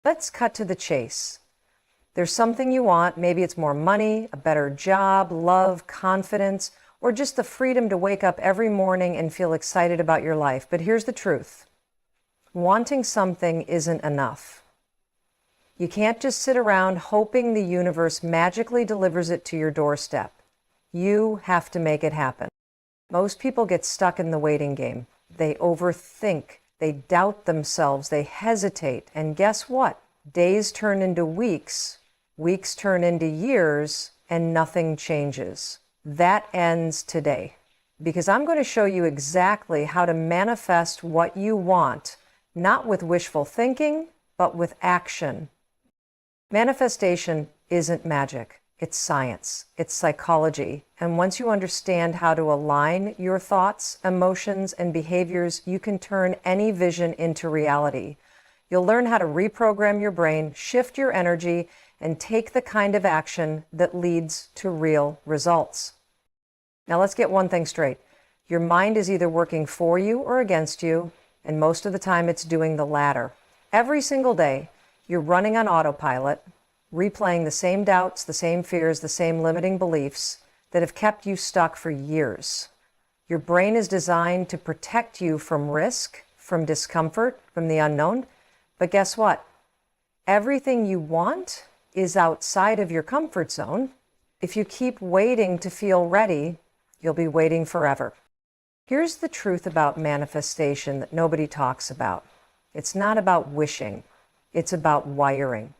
Let's cut to the chase. There's something you want. Maybe it's more money, a better job, love, confidence, or just the freedom to wake up every morning and feel excited about your life. But here's the truth. Wanting something isn't enough. You can't just sit around hoping the universe magically delivers it to your doorstep. You have to make it happen. Most people get stuck in the waiting game. They overthink. They doubt themselves. They hesitate. And guess what? Days turn into weeks. Weeks turn into years, and nothing changes. That ends today. Because I'm going to show you exactly how to manifest what you want, not with wishful thinking, but with action. Manifestation isn't magic. It's science. It's psychology. And once you understand how to align your thoughts, emotions, and behaviors, you can turn any vision into reality. You'll learn how to reprogram your brain, shift your energy, and take the kind of action that leads to real results. Now let's get one thing straight. Your mind is either working for you or against you, and most of the time it's doing the latter. Every single day, you're running on autopilot, replaying the same doubts, the same fears, the same limiting beliefs that have kept you stuck for years. Your brain is designed to protect you from risk, from discomfort, from the unknown. But guess what? Everything you want is outside of your comfort zone. If you keep waiting to feel ready, you'll be waiting forever. Here's the truth about manifestation that nobody talks about. It's not about wishing. It's about wiring.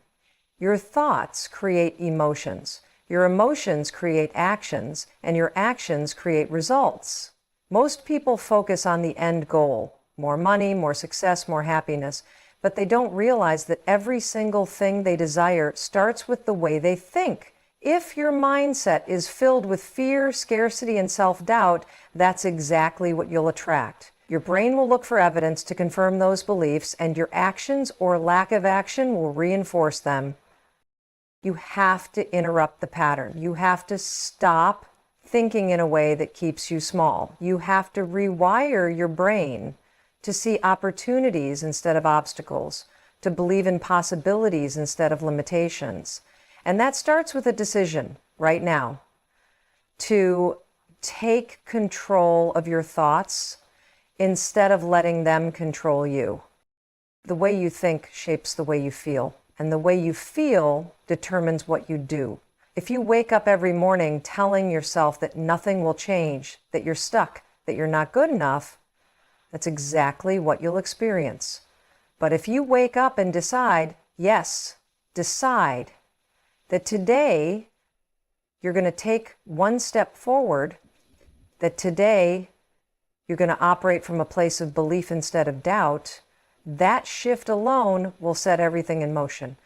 Your thoughts create emotions. Your emotions create actions, and your actions create results. Most people focus on the end goal, more money, more success, more happiness, but they don't realize that every single thing they desire starts with the way they think. If your mindset is filled with fear, scarcity, and self-doubt, that's exactly what you'll attract. Your brain will look for evidence to confirm those beliefs, and your actions or lack of action will reinforce them. You have to interrupt the pattern. You have to stop thinking in a way that keeps you small. You have to rewire your brain to see opportunities instead of obstacles, to believe in possibilities instead of limitations. And that starts with a decision right now to take control of your thoughts instead of letting them control you. The way you think shapes the way you feel, and the way you feel determines what you do. If you wake up every morning telling yourself that nothing will change, that you're stuck, that you're not good enough, that's exactly what you'll experience. But if you wake up and decide, yes, decide that today you're going to take one step forward, that today you're going to operate from a place of belief instead of doubt, that shift alone will set everything in motion.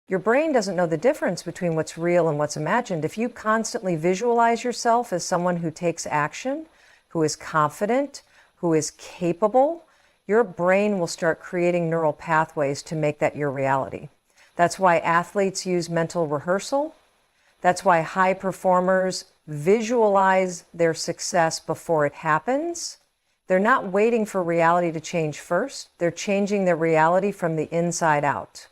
Your brain doesn't know the difference between what's real and what's imagined. If you constantly visualize yourself as someone who takes action, who is confident, who is capable, your brain will start creating neural pathways to make that your reality. That's why athletes use mental rehearsal. That's why high performers visualize their success before it happens. They're not waiting for reality to change first. They're changing their reality from the inside out.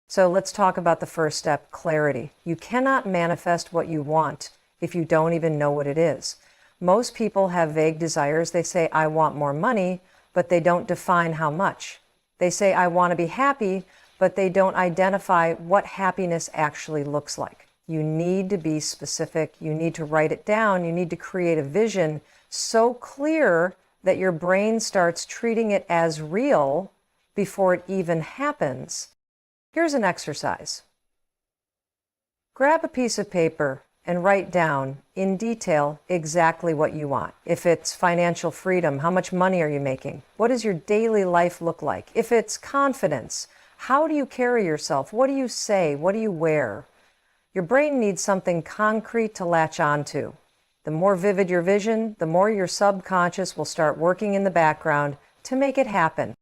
So let's talk about the first step, clarity. You cannot manifest what you want if you don't even know what it is. Most people have vague desires. They say, I want more money, but they don't define how much. They say, I want to be happy, but they don't identify what happiness actually looks like. You need to be specific. You need to write it down. You need to create a vision so clear that your brain starts treating it as real before it even happens. Here's an exercise. Grab a piece of paper and write down in detail exactly what you want. If it's financial freedom, how much money are you making? What does your daily life look like? If it's confidence, how do you carry yourself? What do you say? What do you wear? Your brain needs something concrete to latch onto. The more vivid your vision, the more your subconscious will start working in the background to make it happen.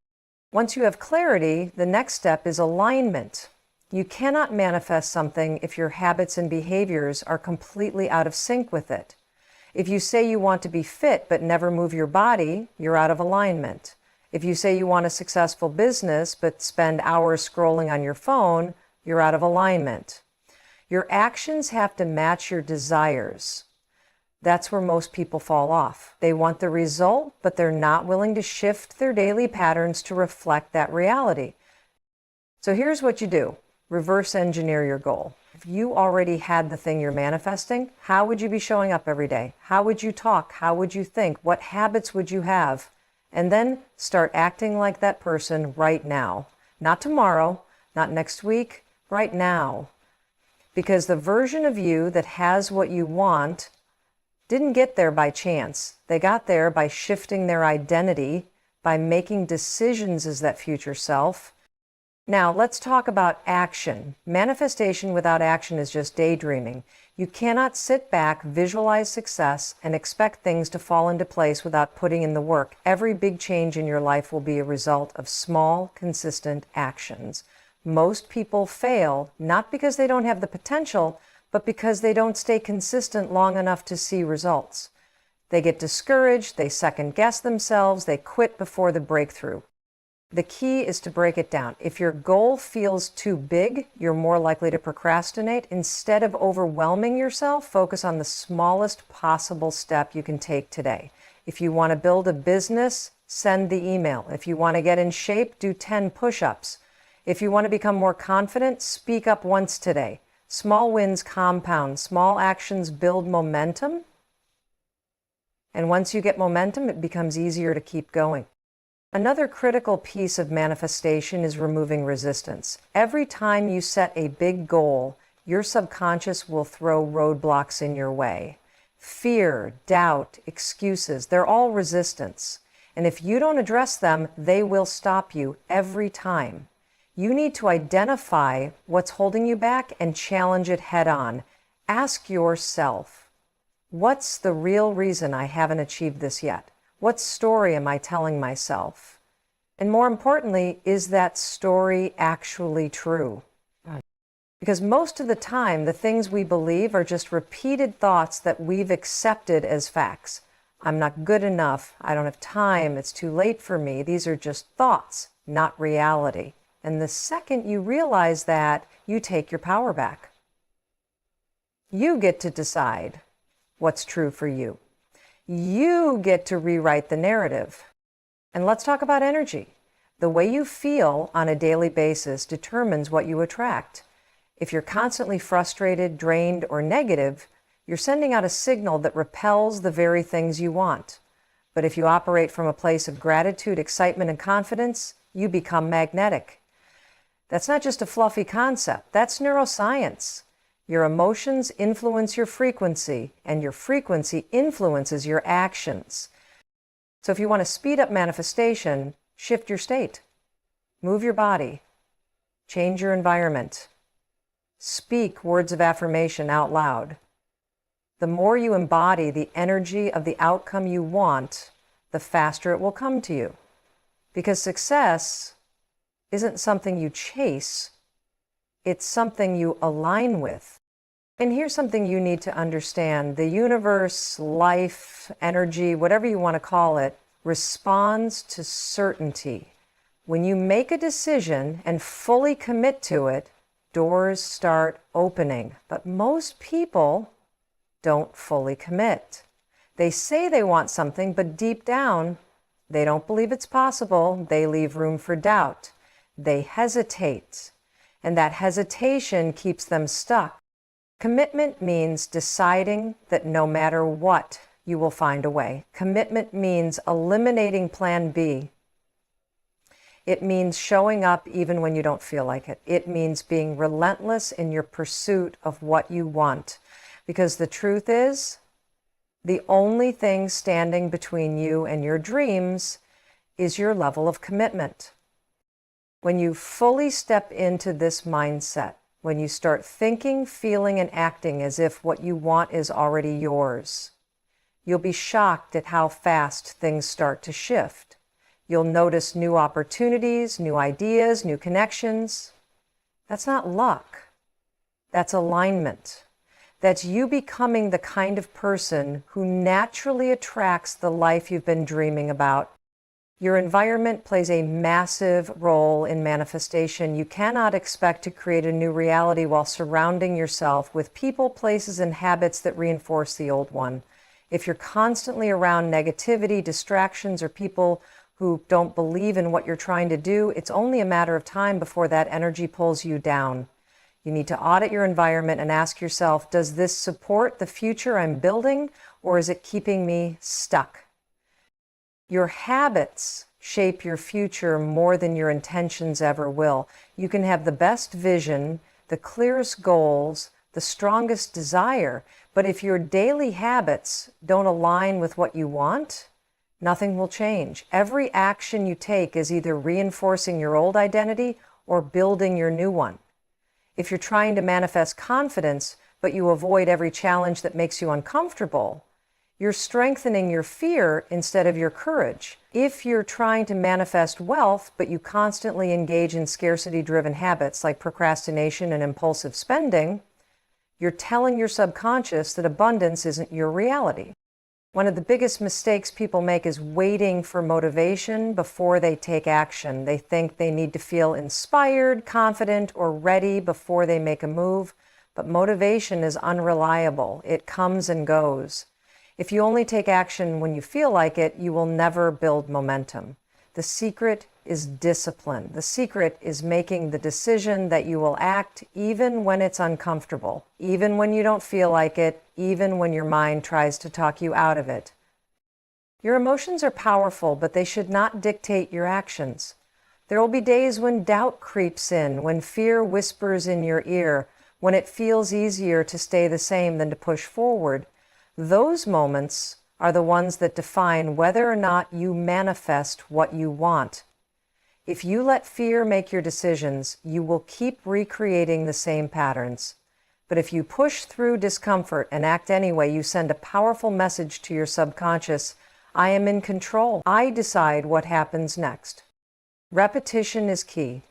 Once you have clarity, the next step is alignment. You cannot manifest something if your habits and behaviors are completely out of sync with it. If you say you want to be fit but never move your body, you're out of alignment. If you say you want a successful business but spend hours scrolling on your phone, you're out of alignment. Your actions have to match your desires. That's where most people fall off. They want the result, but they're not willing to shift their daily patterns to reflect that reality. So here's what you do. Reverse engineer your goal. If you already had the thing you're manifesting, how would you be showing up every day? How would you talk? How would you think? What habits would you have? And then start acting like that person right now. Not tomorrow, not next week, right now. Because the version of you that has what you want didn't get there by chance. They got there by shifting their identity, by making decisions as that future self. Now, let's talk about action. Manifestation without action is just daydreaming. You cannot sit back, visualize success, and expect things to fall into place without putting in the work. Every big change in your life will be a result of small, consistent actions. Most people fail, not because they don't have the potential, but because they don't stay consistent long enough to see results. They get discouraged, they second-guess themselves, they quit before the breakthrough. The key is to break it down. If your goal feels too big, you're more likely to procrastinate. Instead of overwhelming yourself, focus on the smallest possible step you can take today. If you want to build a business, send the email. If you want to get in shape, do 10 push-ups. If you want to become more confident, speak up once today. Small wins compound. Small actions build momentum. And once you get momentum, it becomes easier to keep going. Another critical piece of manifestation is removing resistance. Every time you set a big goal, your subconscious will throw roadblocks in your way. Fear, doubt, excuses, they're all resistance. And if you don't address them, they will stop you every time. You need to identify what's holding you back and challenge it head on. Ask yourself, what's the real reason I haven't achieved this yet? What story am I telling myself? And more importantly, is that story actually true? Because most of the time, the things we believe are just repeated thoughts that we've accepted as facts. I'm not good enough. I don't have time. It's too late for me. These are just thoughts, not reality. And the second you realize that, you take your power back. You get to decide what's true for you. You get to rewrite the narrative. And let's talk about energy. The way you feel on a daily basis determines what you attract. If you're constantly frustrated, drained, or negative, you're sending out a signal that repels the very things you want. But if you operate from a place of gratitude, excitement, and confidence, you become magnetic. That's not just a fluffy concept. That's neuroscience. Your emotions influence your frequency, and your frequency influences your actions. So if you want to speed up manifestation, shift your state, move your body, change your environment, speak words of affirmation out loud. The more you embody the energy of the outcome you want, the faster it will come to you. Because success isn't something you chase, it's something you align with. And here's something you need to understand. The universe, life, energy, whatever you want to call it, responds to certainty. When you make a decision and fully commit to it, doors start opening. But most people don't fully commit. They say they want something, but deep down, they don't believe it's possible. They leave room for doubt. They hesitate. And that hesitation keeps them stuck. Commitment means deciding that no matter what, you will find a way. Commitment means eliminating plan B. It means showing up even when you don't feel like it. It means being relentless in your pursuit of what you want. Because the truth is, the only thing standing between you and your dreams is your level of commitment. When you fully step into this mindset, when you start thinking, feeling, and acting as if what you want is already yours, you'll be shocked at how fast things start to shift. You'll notice new opportunities, new ideas, new connections. That's not luck. That's alignment. That's you becoming the kind of person who naturally attracts the life you've been dreaming about. Your environment plays a massive role in manifestation. You cannot expect to create a new reality while surrounding yourself with people, places, and habits that reinforce the old one. If you're constantly around negativity, distractions, or people who don't believe in what you're trying to do, it's only a matter of time before that energy pulls you down. You need to audit your environment and ask yourself, does this support the future I'm building, or is it keeping me stuck? Your habits shape your future more than your intentions ever will. You can have the best vision, the clearest goals, the strongest desire, but if your daily habits don't align with what you want, nothing will change. Every action you take is either reinforcing your old identity or building your new one. If you're trying to manifest confidence, but you avoid every challenge that makes you uncomfortable, you're strengthening your fear instead of your courage. If you're trying to manifest wealth, but you constantly engage in scarcity-driven habits like procrastination and impulsive spending, you're telling your subconscious that abundance isn't your reality. One of the biggest mistakes people make is waiting for motivation before they take action. They think they need to feel inspired, confident, or ready before they make a move, but motivation is unreliable. It comes and goes. If you only take action when you feel like it, you will never build momentum. The secret is discipline. The secret is making the decision that you will act even when it's uncomfortable, even when you don't feel like it, even when your mind tries to talk you out of it. Your emotions are powerful, but they should not dictate your actions. There will be days when doubt creeps in, when fear whispers in your ear, when it feels easier to stay the same than to push forward. Those moments are the ones that define whether or not you manifest what you want. If you let fear make your decisions, you will keep recreating the same patterns. But if you push through discomfort and act anyway, you send a powerful message to your subconscious: I am in control. I decide what happens next. Repetition is key.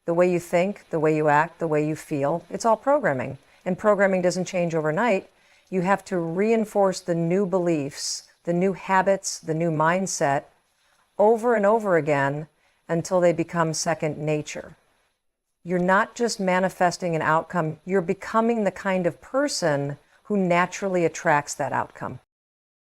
The way you think, the way you act, the way you feel, it's all programming. And programming doesn't change overnight. You have to reinforce the new beliefs, the new habits, the new mindset over and over again until they become second nature. You're not just manifesting an outcome, you're becoming the kind of person who naturally attracts that outcome.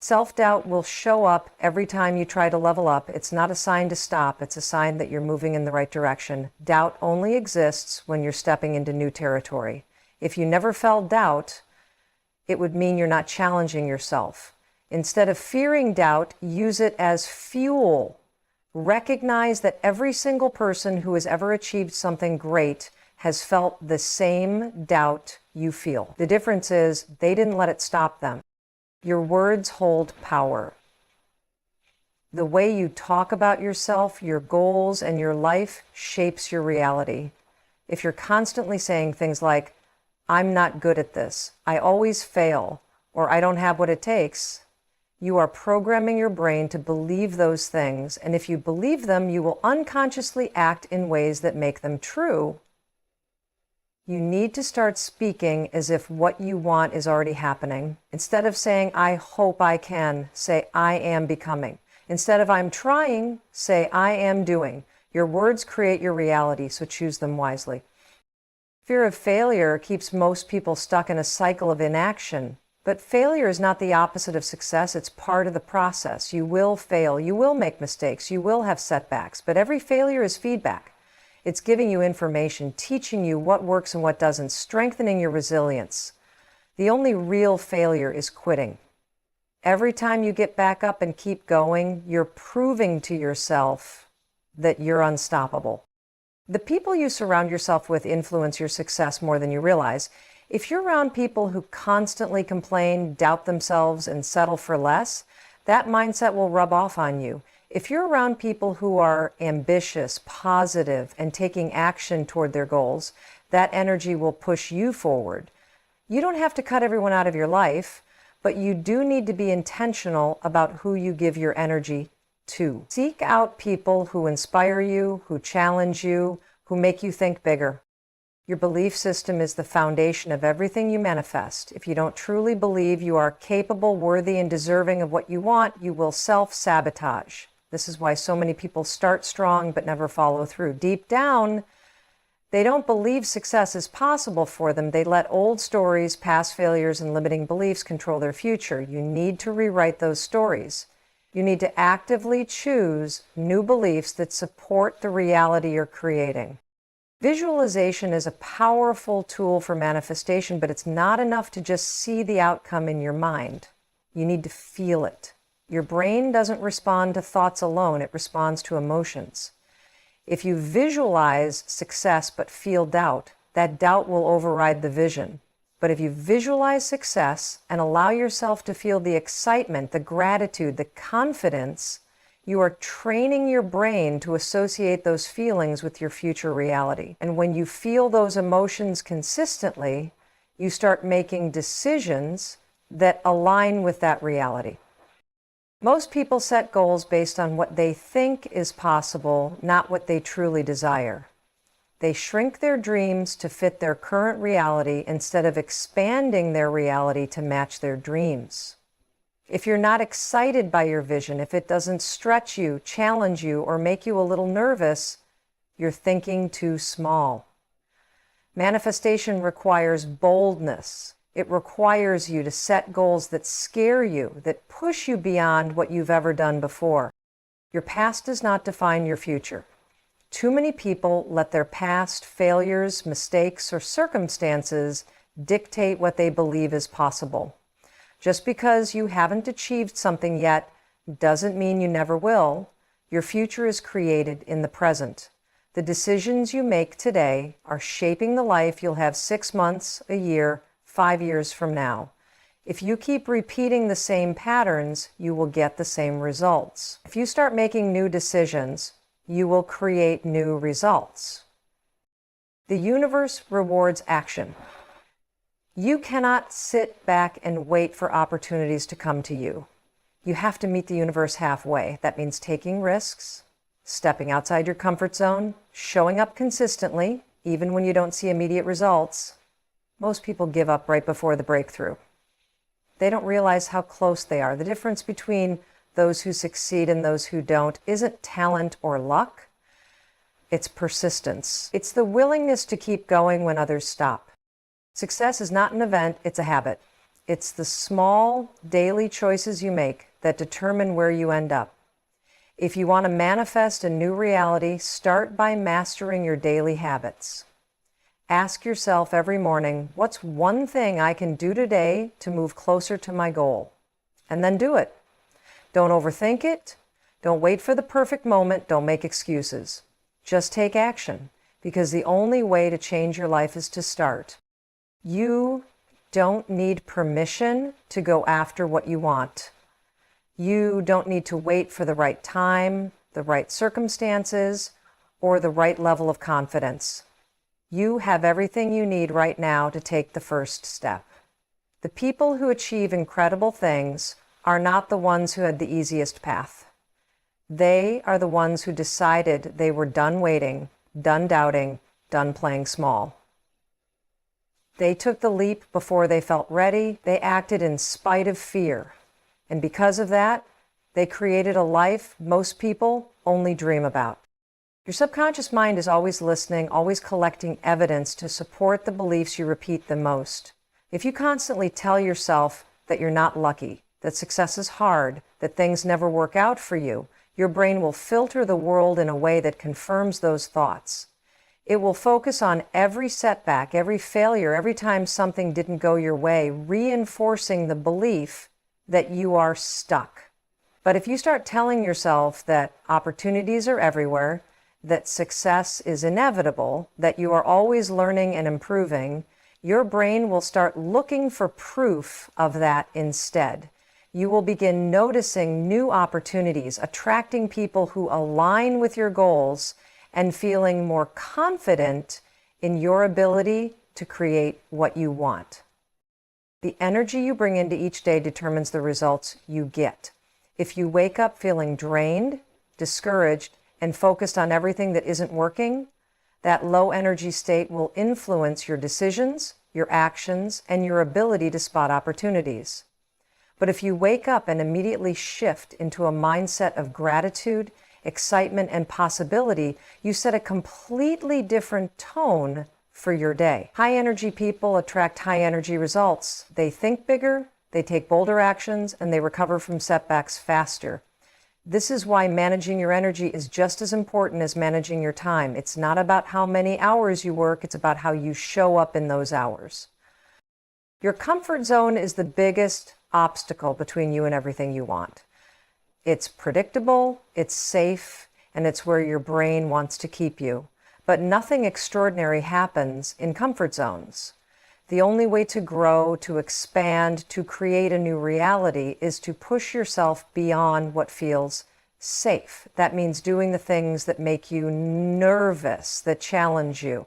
Self-doubt will show up every time you try to level up. It's not a sign to stop, it's a sign that you're moving in the right direction. Doubt only exists when you're stepping into new territory. If you never felt doubt, it would mean you're not challenging yourself. Instead of fearing doubt, use it as fuel. Recognize that every single person who has ever achieved something great has felt the same doubt you feel. The difference is they didn't let it stop them. Your words hold power. The way you talk about yourself, your goals, and your life shapes your reality. If you're constantly saying things like, I'm not good at this, I always fail, or I don't have what it takes, you are programming your brain to believe those things, and if you believe them, you will unconsciously act in ways that make them true. You need to start speaking as if what you want is already happening. Instead of saying, I hope I can, say, I am becoming. Instead of I'm trying, say, I am doing. Your words create your reality, so choose them wisely. Fear of failure keeps most people stuck in a cycle of inaction. But failure is not the opposite of success. It's part of the process. You will fail. You will make mistakes. You will have setbacks. But every failure is feedback. It's giving you information, teaching you what works and what doesn't, strengthening your resilience. The only real failure is quitting. Every time you get back up and keep going, you're proving to yourself that you're unstoppable. The people you surround yourself with influence your success more than you realize. If you're around people who constantly complain, doubt themselves, and settle for less, that mindset will rub off on you. If you're around people who are ambitious, positive, and taking action toward their goals, that energy will push you forward. You don't have to cut everyone out of your life, but you do need to be intentional about who you give your energy to. Seek out people who inspire you, who challenge you, who make you think bigger. Your belief system is the foundation of everything you manifest. If you don't truly believe you are capable, worthy, and deserving of what you want, you will self-sabotage. This is why so many people start strong but never follow through. Deep down, they don't believe success is possible for them. They let old stories, past failures, and limiting beliefs control their future. You need to rewrite those stories. You need to actively choose new beliefs that support the reality you're creating. Visualization is a powerful tool for manifestation, but it's not enough to just see the outcome in your mind. You need to feel it. Your brain doesn't respond to thoughts alone, it responds to emotions. If you visualize success but feel doubt, that doubt will override the vision. But if you visualize success and allow yourself to feel the excitement, the gratitude, the confidence, you are training your brain to associate those feelings with your future reality. And when you feel those emotions consistently, you start making decisions that align with that reality. Most people set goals based on what they think is possible, not what they truly desire. They shrink their dreams to fit their current reality instead of expanding their reality to match their dreams. If you're not excited by your vision, if it doesn't stretch you, challenge you, or make you a little nervous, you're thinking too small. Manifestation requires boldness. It requires you to set goals that scare you, that push you beyond what you've ever done before. Your past does not define your future. Too many people let their past failures, mistakes, or circumstances dictate what they believe is possible. Just because you haven't achieved something yet doesn't mean you never will. Your future is created in the present. The decisions you make today are shaping the life you'll have 6 months, a year, 5 years from now. If you keep repeating the same patterns, you will get the same results. If you start making new decisions, you will create new results. The universe rewards action. You cannot sit back and wait for opportunities to come to you. You have to meet the universe halfway. That means taking risks, stepping outside your comfort zone, showing up consistently, even when you don't see immediate results. Most people give up right before the breakthrough. They don't realize how close they are. The difference between those who succeed and those who don't isn't talent or luck. It's persistence. It's the willingness to keep going when others stop. Success is not an event, it's a habit. It's the small daily choices you make that determine where you end up. If you want to manifest a new reality, start by mastering your daily habits. Ask yourself every morning, what's one thing I can do today to move closer to my goal? And then do it. Don't overthink it. Don't wait for the perfect moment. Don't make excuses. Just take action, because the only way to change your life is to start. You don't need permission to go after what you want. You don't need to wait for the right time, the right circumstances, or the right level of confidence. You have everything you need right now to take the first step. The people who achieve incredible things are not the ones who had the easiest path. They are the ones who decided they were done waiting, done doubting, done playing small. They took the leap before they felt ready. They acted in spite of fear. And because of that, they created a life most people only dream about. Your subconscious mind is always listening, always collecting evidence to support the beliefs you repeat the most. If you constantly tell yourself that you're not lucky, that success is hard, that things never work out for you, your brain will filter the world in a way that confirms those thoughts. It will focus on every setback, every failure, every time something didn't go your way, reinforcing the belief that you are stuck. But if you start telling yourself that opportunities are everywhere, that success is inevitable, that you are always learning and improving, your brain will start looking for proof of that instead. You will begin noticing new opportunities, attracting people who align with your goals, and feeling more confident in your ability to create what you want. The energy you bring into each day determines the results you get. If you wake up feeling drained, discouraged, and focused on everything that isn't working, that low energy state will influence your decisions, your actions, and your ability to spot opportunities. But if you wake up and immediately shift into a mindset of gratitude, excitement, and possibility, you set a completely different tone for your day. High energy people attract high energy results. They think bigger, they take bolder actions, and they recover from setbacks faster. This is why managing your energy is just as important as managing your time. It's not about how many hours you work, it's about how you show up in those hours. Your comfort zone is the biggest obstacle between you and everything you want. It's predictable, it's safe, and it's where your brain wants to keep you. But nothing extraordinary happens in comfort zones. The only way to grow, to expand, to create a new reality is to push yourself beyond what feels safe. That means doing the things that make you nervous, that challenge you,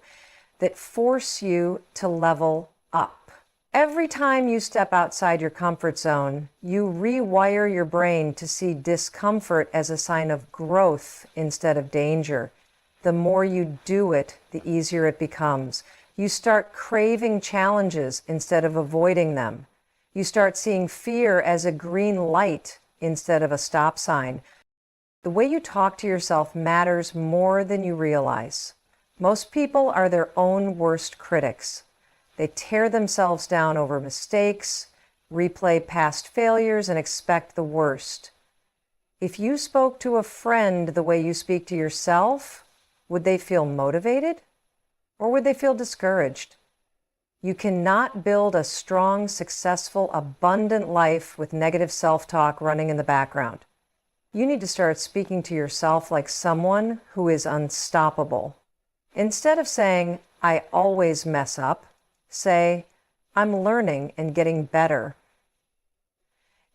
that force you to level up. Every time you step outside your comfort zone, you rewire your brain to see discomfort as a sign of growth instead of danger. The more you do it, the easier it becomes. You start craving challenges instead of avoiding them. You start seeing fear as a green light instead of a stop sign. The way you talk to yourself matters more than you realize. Most people are their own worst critics. They tear themselves down over mistakes, replay past failures, and expect the worst. If you spoke to a friend the way you speak to yourself, would they feel motivated? Or would they feel discouraged? You cannot build a strong, successful, abundant life with negative self-talk running in the background. You need to start speaking to yourself like someone who is unstoppable. Instead of saying, "I always mess up," say, "I'm learning and getting better."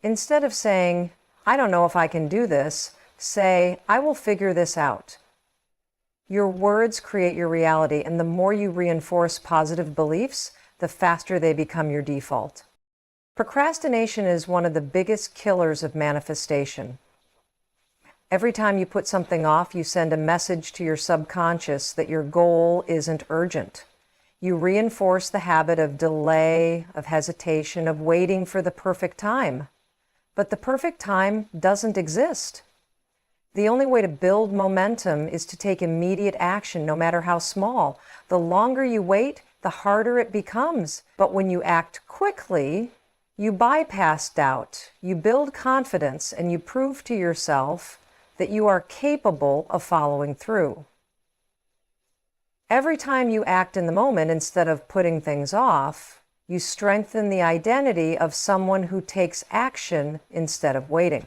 Instead of saying, "I don't know if I can do this," say, "I will figure this out." Your words create your reality, and the more you reinforce positive beliefs, the faster they become your default. Procrastination is one of the biggest killers of manifestation. Every time you put something off, you send a message to your subconscious that your goal isn't urgent. You reinforce the habit of delay, of hesitation, of waiting for the perfect time. But the perfect time doesn't exist. The only way to build momentum is to take immediate action, no matter how small. The longer you wait, the harder it becomes. But when you act quickly, you bypass doubt, you build confidence, and you prove to yourself that you are capable of following through. Every time you act in the moment instead of putting things off, you strengthen the identity of someone who takes action instead of waiting.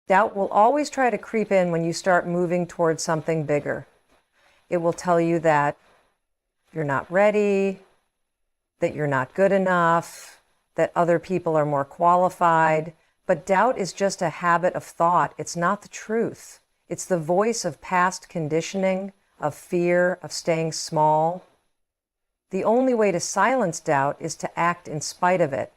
Doubt will always try to creep in when you start moving towards something bigger. It will tell you that you're not ready, that you're not good enough, that other people are more qualified. But doubt is just a habit of thought. It's not the truth. It's the voice of past conditioning, of fear, of staying small. The only way to silence doubt is to act in spite of it.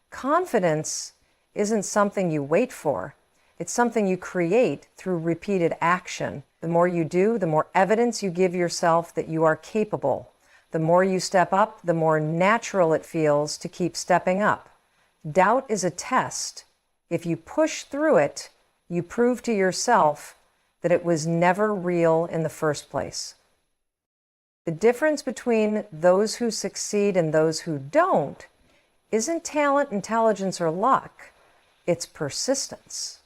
Confidence isn't something you wait for. It's something you create through repeated action. The more you do, the more evidence you give yourself that you are capable. The more you step up, the more natural it feels to keep stepping up. Doubt is a test. If you push through it, you prove to yourself that it was never real in the first place. The difference between those who succeed and those who don't isn't talent, intelligence, or luck. It's persistence.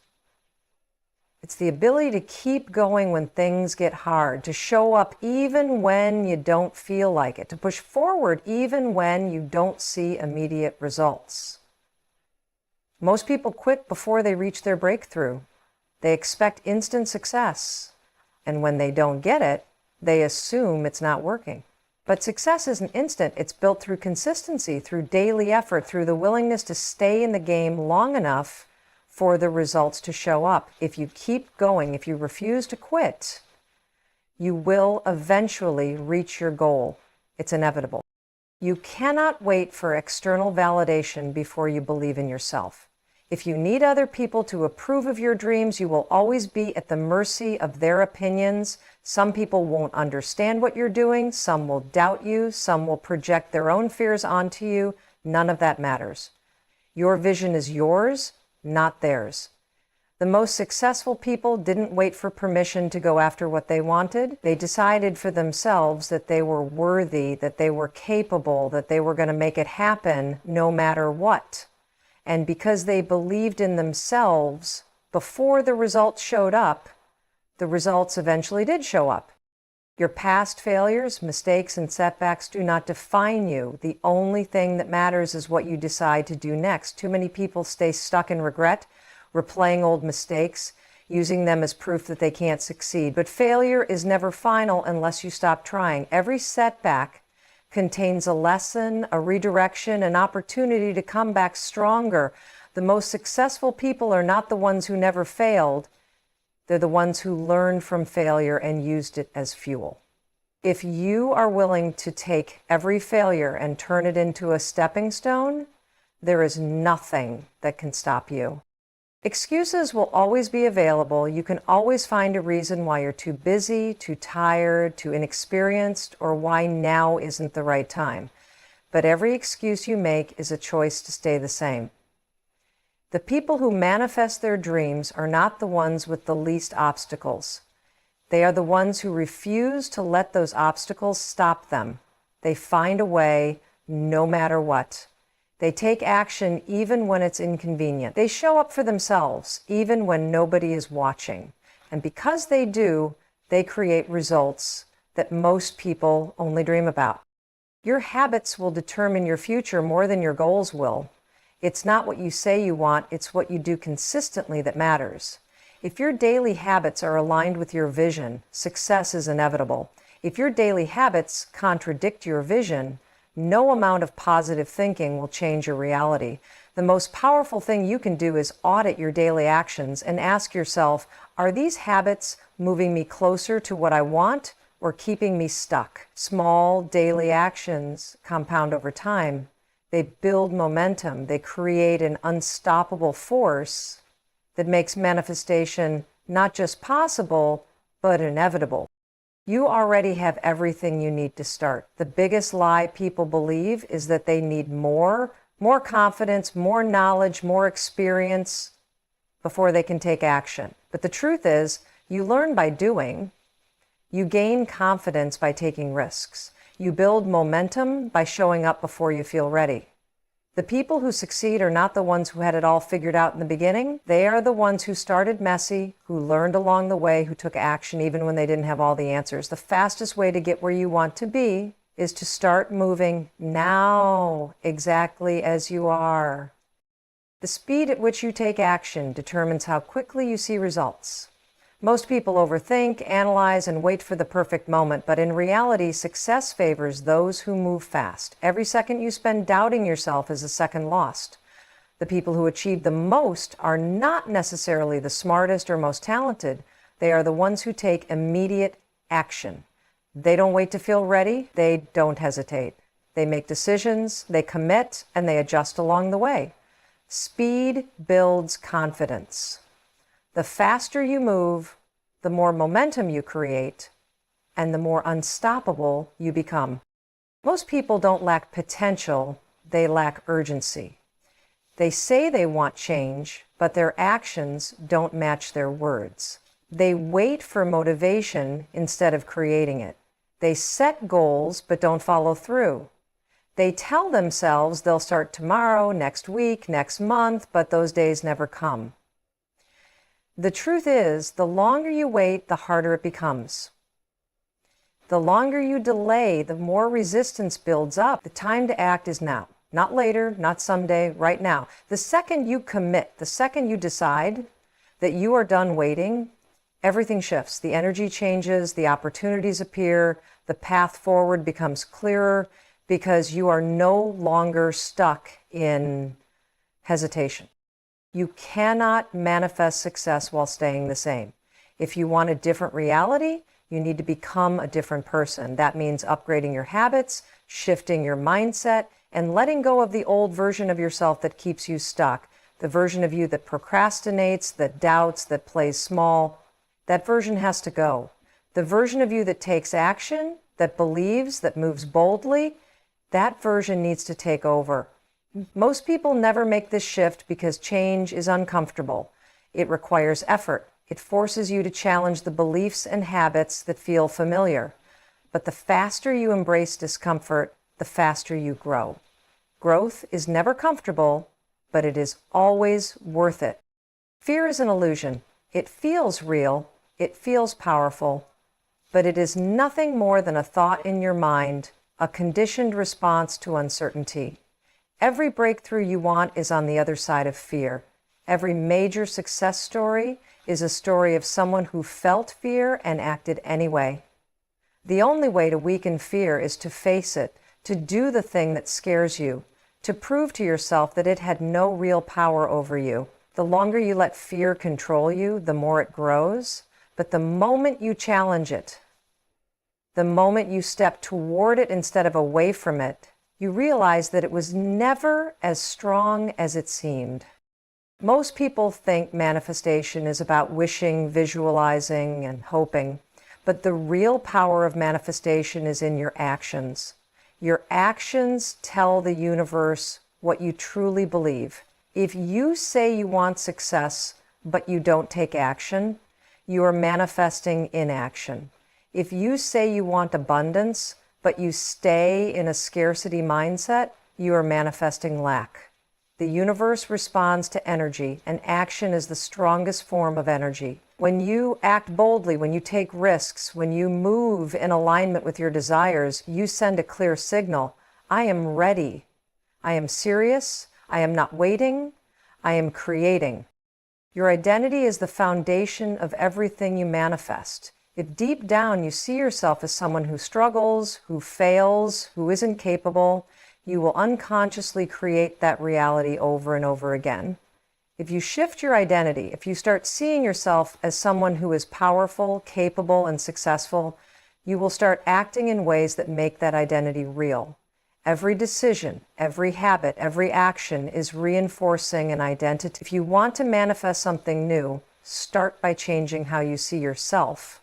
It's the ability to keep going when things get hard, to show up even when you don't feel like it, to push forward even when you don't see immediate results. Most people quit before they reach their breakthrough. They expect instant success, and when they don't get it, they assume it's not working. But success isn't instant. It's built through consistency, through daily effort, through the willingness to stay in the game long enough for the results to show up. If you keep going, if you refuse to quit, you will eventually reach your goal. It's inevitable. You cannot wait for external validation before you believe in yourself. If you need other people to approve of your dreams, you will always be at the mercy of their opinions. Some people won't understand what you're doing. Some will doubt you. Some will project their own fears onto you. None of that matters. Your vision is yours, not theirs. The most successful people didn't wait for permission to go after what they wanted. They decided for themselves that they were worthy, that they were capable, that they were going to make it happen no matter what. And because they believed in themselves before the results showed up, the results eventually did show up. Your past failures, mistakes, and setbacks do not define you. The only thing that matters is what you decide to do next. Too many people stay stuck in regret, replaying old mistakes, using them as proof that they can't succeed. But failure is never final unless you stop trying. Every setback contains a lesson, a redirection, an opportunity to come back stronger. The most successful people are not the ones who never failed. They're the ones who learned from failure and used it as fuel. If you are willing to take every failure and turn it into a stepping stone, there is nothing that can stop you. Excuses will always be available. You can always find a reason why you're too busy, too tired, too inexperienced, or why now isn't the right time. But every excuse you make is a choice to stay the same. The people who manifest their dreams are not the ones with the least obstacles. They are the ones who refuse to let those obstacles stop them. They find a way no matter what. They take action even when it's inconvenient. They show up for themselves even when nobody is watching. And because they do, they create results that most people only dream about. Your habits will determine your future more than your goals will. It's not what you say you want, it's what you do consistently that matters. If your daily habits are aligned with your vision, success is inevitable. If your daily habits contradict your vision, no amount of positive thinking will change your reality. The most powerful thing you can do is audit your daily actions and ask yourself, are these habits moving me closer to what I want or keeping me stuck? Small daily actions compound over time. They build momentum. They create an unstoppable force that makes manifestation not just possible, but inevitable. You already have everything you need to start. The biggest lie people believe is that they need more confidence, more knowledge, more experience before they can take action. But the truth is, you learn by doing. You gain confidence by taking risks. You build momentum by showing up before you feel ready. The people who succeed are not the ones who had it all figured out in the beginning. They are the ones who started messy, who learned along the way, who took action even when they didn't have all the answers. The fastest way to get where you want to be is to start moving now, exactly as you are. The speed at which you take action determines how quickly you see results. Most people overthink, analyze, and wait for the perfect moment, but in reality, success favors those who move fast. Every second you spend doubting yourself is a second lost. The people who achieve the most are not necessarily the smartest or most talented. They are the ones who take immediate action. They don't wait to feel ready. They don't hesitate. They make decisions, they commit, and they adjust along the way. Speed builds confidence. The faster you move, the more momentum you create, and the more unstoppable you become. Most people don't lack potential, they lack urgency. They say they want change, but their actions don't match their words. They wait for motivation instead of creating it. They set goals, but don't follow through. They tell themselves they'll start tomorrow, next week, next month, but those days never come. The truth is, the longer you wait, the harder it becomes. The longer you delay, the more resistance builds up. The time to act is now. Not later, not someday, right now. The second you commit, the second you decide that you are done waiting, everything shifts. The energy changes, the opportunities appear, the path forward becomes clearer because you are no longer stuck in hesitation. You cannot manifest success while staying the same. If you want a different reality, you need to become a different person. That means upgrading your habits, shifting your mindset, and letting go of the old version of yourself that keeps you stuck. The version of you that procrastinates, that doubts, that plays small. That version has to go. The version of you that takes action, that believes, that moves boldly, that version needs to take over. Most people never make this shift because change is uncomfortable. It requires effort. It forces you to challenge the beliefs and habits that feel familiar. But the faster you embrace discomfort, the faster you grow. Growth is never comfortable, but it is always worth it. Fear is an illusion. It feels real, it feels powerful, but it is nothing more than a thought in your mind, a conditioned response to uncertainty. Every breakthrough you want is on the other side of fear. Every major success story is a story of someone who felt fear and acted anyway. The only way to weaken fear is to face it, to do the thing that scares you, to prove to yourself that it had no real power over you. The longer you let fear control you, the more it grows. But the moment you challenge it, the moment you step toward it instead of away from it, you realize that it was never as strong as it seemed. Most people think manifestation is about wishing, visualizing, and hoping. But the real power of manifestation is in your actions. Your actions tell the universe what you truly believe. If you say you want success, but you don't take action, you are manifesting inaction. If you say you want abundance, but you stay in a scarcity mindset, you are manifesting lack. The universe responds to energy, and action is the strongest form of energy. When you act boldly, when you take risks, when you move in alignment with your desires, you send a clear signal. I am ready. I am serious. I am not waiting. I am creating. Your identity is the foundation of everything you manifest. If deep down you see yourself as someone who struggles, who fails, who isn't capable, you will unconsciously create that reality over and over again. If you shift your identity, if you start seeing yourself as someone who is powerful, capable, and successful, you will start acting in ways that make that identity real. Every decision, every habit, every action is reinforcing an identity. If you want to manifest something new, start by changing how you see yourself.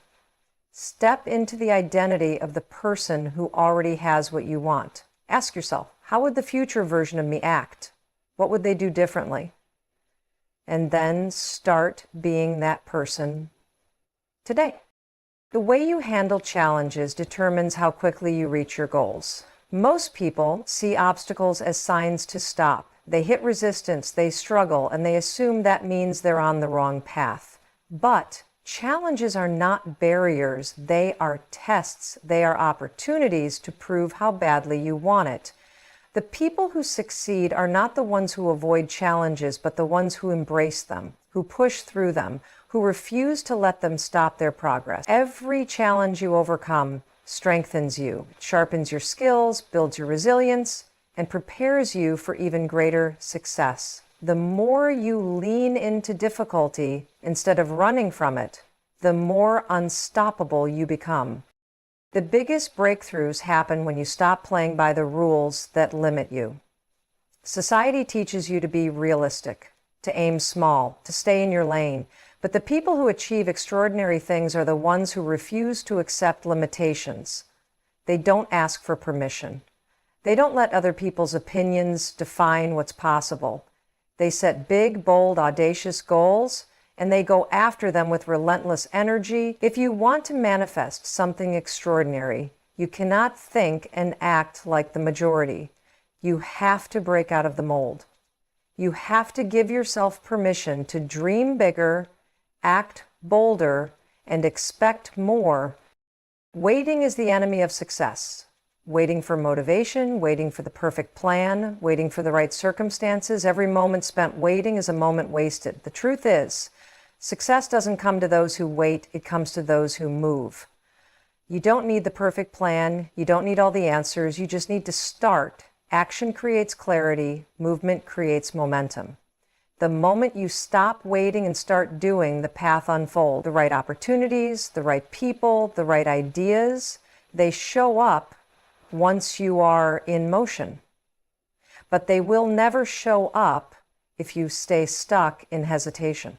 Step into the identity of the person who already has what you want. Ask yourself, how would the future version of me act? What would they do differently? And then start being that person today. The way you handle challenges determines how quickly you reach your goals. Most people see obstacles as signs to stop. They hit resistance, they struggle, and they assume that means they're on the wrong path. But challenges are not barriers, they are tests. They are opportunities to prove how badly you want it. The people who succeed are not the ones who avoid challenges, but the ones who embrace them, who push through them, who refuse to let them stop their progress. Every challenge you overcome strengthens you, it sharpens your skills, builds your resilience, and prepares you for even greater success. The more you lean into difficulty instead of running from it, the more unstoppable you become. The biggest breakthroughs happen when you stop playing by the rules that limit you. Society teaches you to be realistic, to aim small, to stay in your lane. But the people who achieve extraordinary things are the ones who refuse to accept limitations. They don't ask for permission. They don't let other people's opinions define what's possible. They set big, bold, audacious goals, and they go after them with relentless energy. If you want to manifest something extraordinary, you cannot think and act like the majority. You have to break out of the mold. You have to give yourself permission to dream bigger, act bolder, and expect more. Waiting is the enemy of success. Waiting for motivation, waiting for the perfect plan, waiting for the right circumstances. Every moment spent waiting is a moment wasted. The truth is, success doesn't come to those who wait, it comes to those who move. You don't need the perfect plan, you don't need all the answers, you just need to start. Action creates clarity, movement creates momentum. The moment you stop waiting and start doing, the path unfolds. The right opportunities, the right people, the right ideas, they show up once you are in motion. But they will never show up if you stay stuck in hesitation.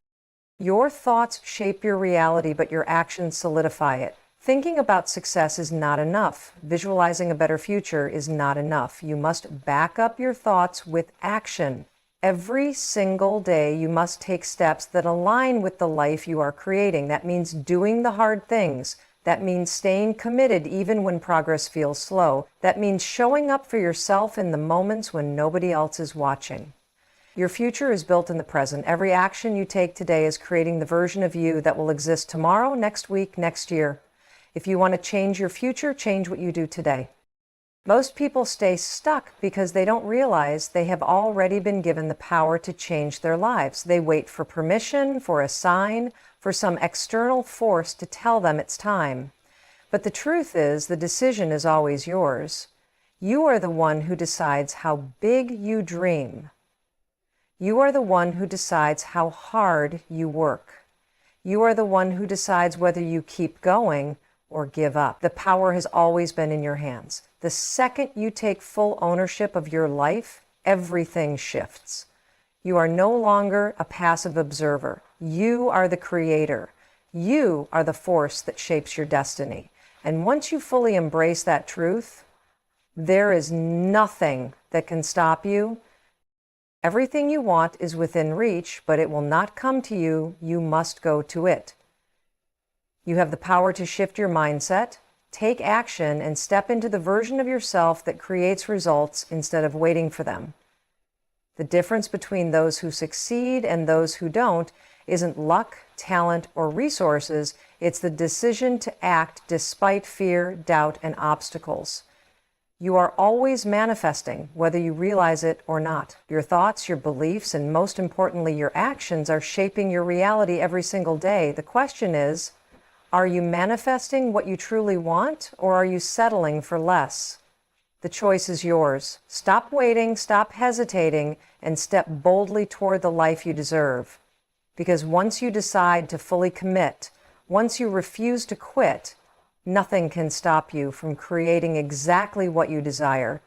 Your thoughts shape your reality, but your actions solidify it. Thinking about success is not enough. Visualizing a better future is not enough. You must back up your thoughts with action. Every single day, you must take steps that align with the life you are creating. That means doing the hard things. That means staying committed even when progress feels slow. That means showing up for yourself in the moments when nobody else is watching. Your future is built in the present. Every action you take today is creating the version of you that will exist tomorrow, next week, next year. If you want to change your future, change what you do today. Most people stay stuck because they don't realize they have already been given the power to change their lives. They wait for permission, for a sign, for some external force to tell them it's time. But the truth is, the decision is always yours. You are the one who decides how big you dream. You are the one who decides how hard you work. You are the one who decides whether you keep going or give up. The power has always been in your hands. The second you take full ownership of your life, everything shifts. You are no longer a passive observer. You are the creator. You are the force that shapes your destiny. And once you fully embrace that truth, there is nothing that can stop you. Everything you want is within reach, but it will not come to you. You must go to it. You have the power to shift your mindset, take action, and step into the version of yourself that creates results instead of waiting for them. The difference between those who succeed and those who don't isn't luck, talent, or resources. It's the decision to act despite fear, doubt, and obstacles. You are always manifesting, whether you realize it or not. Your thoughts, your beliefs, and most importantly, your actions are shaping your reality every single day. The question is, are you manifesting what you truly want, or are you settling for less? The choice is yours. Stop waiting, stop hesitating, and step boldly toward the life you deserve. Because once you decide to fully commit, once you refuse to quit, nothing can stop you from creating exactly what you desire.